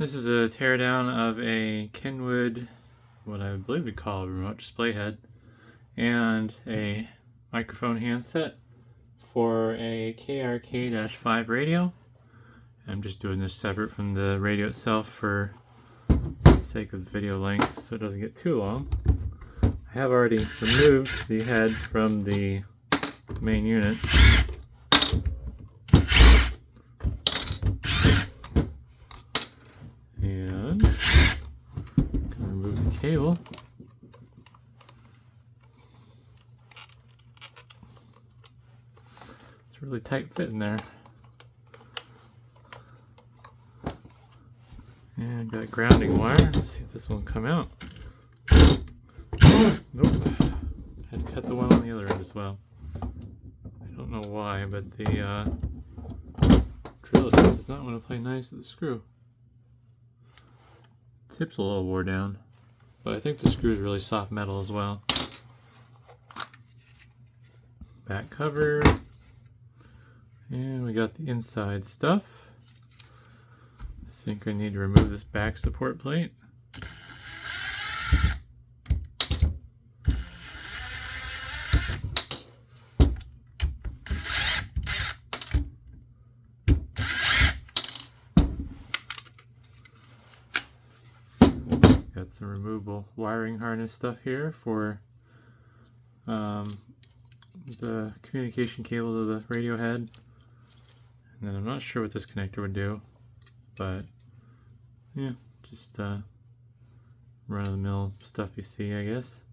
This is a teardown of a Kenwood, what I believe we call a remote display head, and a microphone handset for a KRK-5 radio. I'm just doing this separate from the radio itself for the sake of the video length so it doesn't get too long. I have already removed the head from the main unit. And I'm gonna remove the cable. It's a really tight fit in there. And got a grounding wire. Let's see if this one will come out. Nope. Had to cut the one on the other end as well. I don't know why, but the drill just does not want to play nice with the screw. Tip's a little wore down, but I think the screw is really soft metal as well. Back cover, and we got the inside stuff. I think I need to remove this back support plate. Got some removable wiring harness stuff here for the communication cable to the radio head. And then I'm not sure what this connector would do, but yeah, just run-of-the-mill stuff you see, I guess,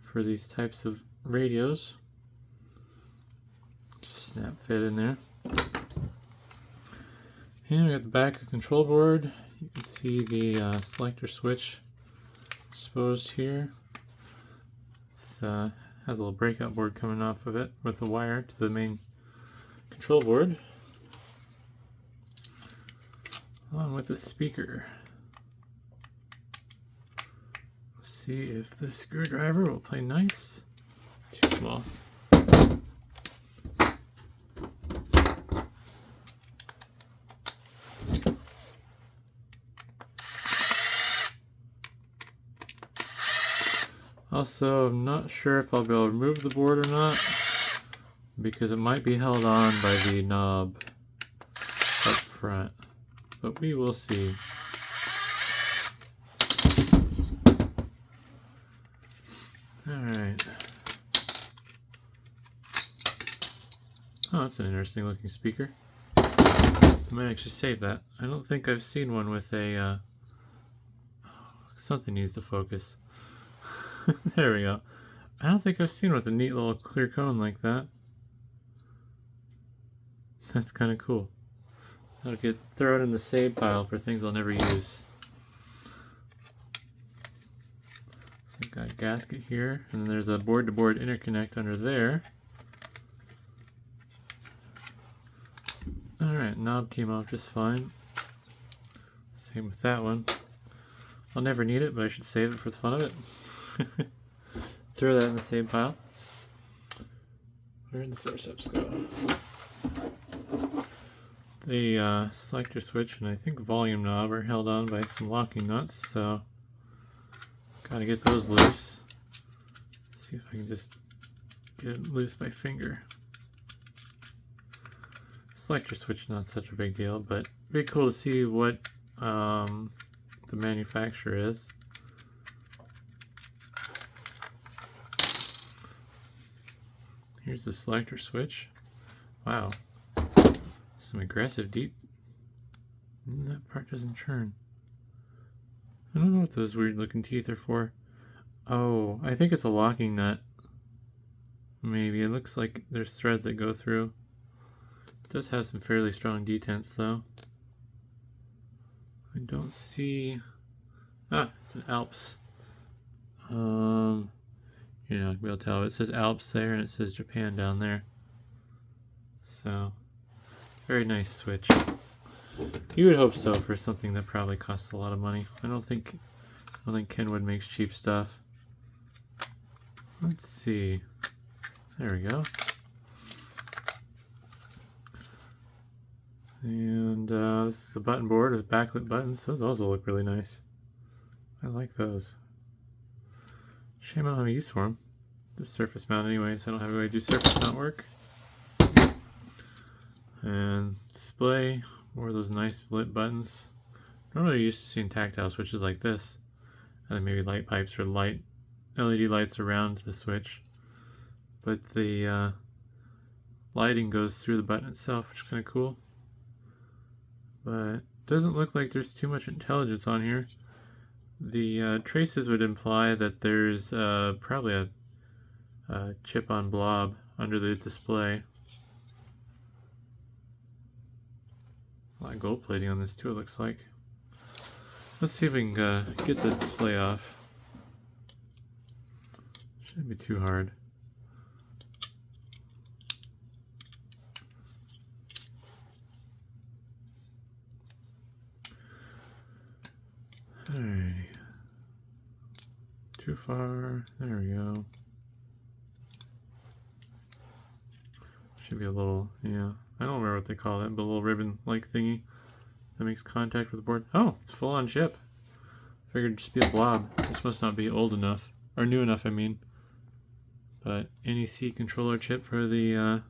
for these types of radios. Just snap fit in there. And we got the back of the control board. You can see the selector switch exposed here. It has a little breakout board coming off of it with a wire to the main control board, along with a speaker. Let's see if the screwdriver will play nice. Too small. Also, I'm not sure if I'll be able to remove the board or not, because it might be held on by the knob up front, but we will see. Alright. Oh, that's an interesting looking speaker. I might actually save that. I don't think I've seen one with a something needs to focus. There we go. I don't think I've seen one with a neat little clear cone like that. That's kind of cool. I'll throw it in the save pile for things I'll never use. So I've got a gasket here, and then there's a board-to-board interconnect under there. Alright, knob came off just fine. Same with that one. I'll never need it, but I should save it for the fun of it. Throw that in the same pile. Where did the forceps go? The selector switch and I think volume knob are held on by some locking nuts, so gotta get those loose. See if I can just get it loose by finger. Selector switch not such a big deal, but pretty cool to see what the manufacturer is. Here's the selector switch. Wow. Some aggressive deep. That part doesn't churn. I don't know what those weird looking teeth are for. Oh, I think it's a locking nut. Maybe. It looks like there's threads that go through. It does have some fairly strong detents though. I don't see... Ah, it's an Alps. You're not going to be able to tell. It says Alps there and it says Japan down there. So, very nice switch. You would hope so for something that probably costs a lot of money. I don't think Kenwood makes cheap stuff. Let's see. There we go. And this is a button board with backlit buttons. Those also look really nice. I like those. Shame I don't have a use for them. They're surface mount anyway, so I don't have a way to do surface mount work. And display, more of those nice lit buttons. Normally you're used to seeing tactile switches like this. And then maybe light pipes or light LED lights around the switch. But the lighting goes through the button itself, which is kind of cool. But it doesn't look like there's too much intelligence on here. The traces would imply that there's probably a chip on blob under the display. There's a lot of gold plating on this too, it looks like. Let's see if we can get the display off. Shouldn't be too hard. Alrighty. Too far. There we go. Should be a little, yeah. I don't remember what they call that, but a little ribbon-like thingy that makes contact with the board. Oh, it's full on chip. Figured it'd just be a blob. This must not be old enough, or new enough, I mean. But NEC controller chip for the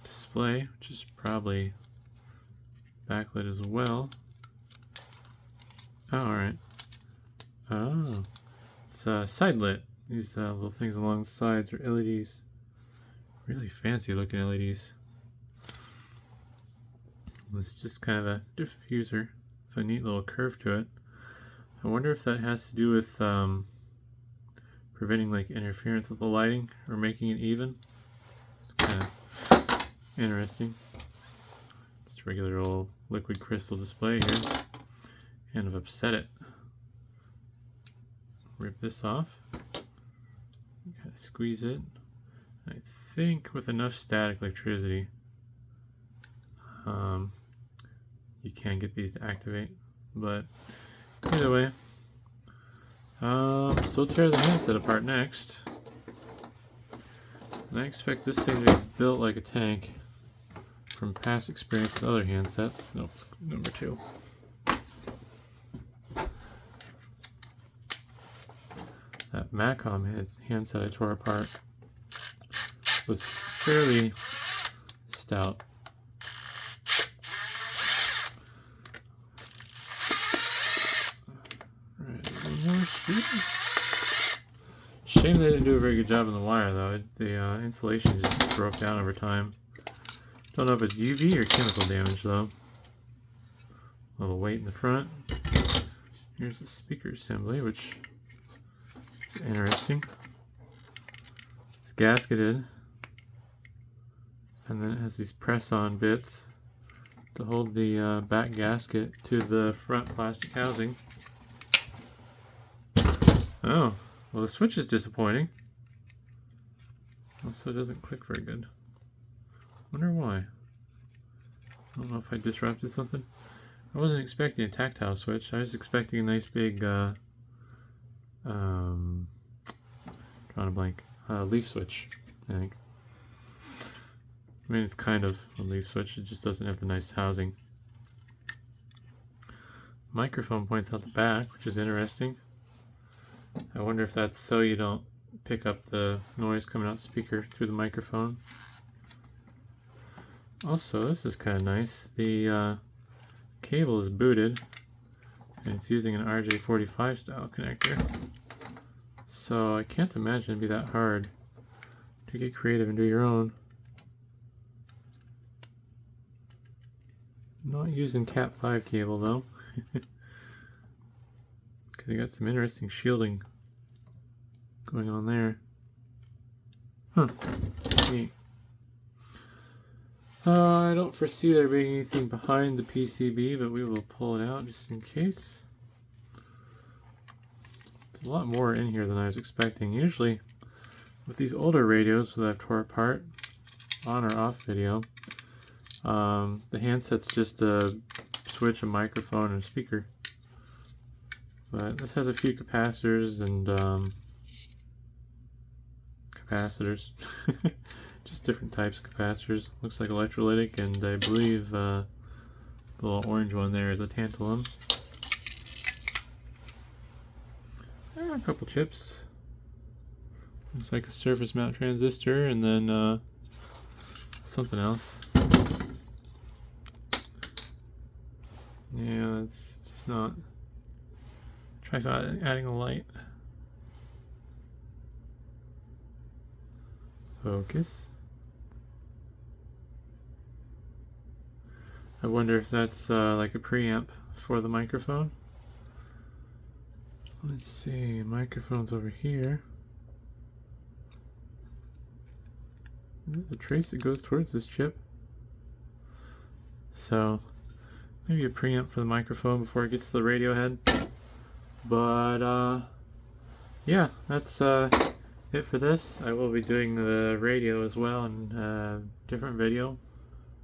display, which is probably backlit as well. Oh, alright. Oh, it's side lit. These little things along the sides are LEDs. Really fancy looking LEDs. It's just kind of a diffuser with a neat little curve to it. I wonder if that has to do with preventing like interference with the lighting or making it even. It's kind of interesting. Just a regular old liquid crystal display here. And I've upset it. Rip this off. Kind of squeeze it. I think with enough static electricity, you can get these to activate. But either way, so we'll tear the handset apart next. And I expect this thing to be built like a tank from past experience with other handsets. Nope, it's number 2. That Macom handset I tore apart was fairly stout. Shame they didn't do a very good job on the wire though. The insulation just broke down over time. Don't know if it's UV or chemical damage though. A little weight in the front. Here's the speaker assembly, which is interesting. It's gasketed, and then it has these press-on bits to hold the back gasket to the front plastic housing. Oh, well the switch is disappointing. Also, it doesn't click very good. Wonder why. I don't know if I disrupted something. I wasn't expecting a tactile switch. I was expecting a nice big, drawing a blank, leaf switch, I think. I mean, it's kind of a leaf switch, it just doesn't have the nice housing. Microphone points out the back, which is interesting. I wonder if that's so you don't pick up the noise coming out the speaker through the microphone. Also, this is kind of nice. The cable is booted, and it's using an RJ45 style connector. So I can't imagine it'd be that hard to get creative and do your own. Not using Cat5 cable though. Because you got some interesting shielding going on there. Huh. Neat. I don't foresee there being anything behind the PCB, but we will pull it out just in case. There's a lot more in here than I was expecting. Usually, with these older radios that I've tore apart, on or off video, the handset's just a switch, a microphone, and a speaker. But this has a few capacitors and just different types of capacitors. Looks like electrolytic and I believe The little orange one there is a tantalum. A couple chips. Looks like a surface mount transistor, and then something else. Yeah, it's just not. Try adding a light. Focus. I wonder if that's like a preamp for the microphone. Let's see, microphone's over here. There's a trace that goes towards this chip. So maybe a preamp for the microphone before it gets to the radio head. But yeah, that's it for this. I will be doing the radio as well in a different video.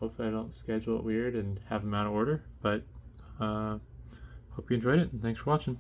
Hopefully I don't schedule it weird and have them out of order. But hope you enjoyed it, and thanks for watching.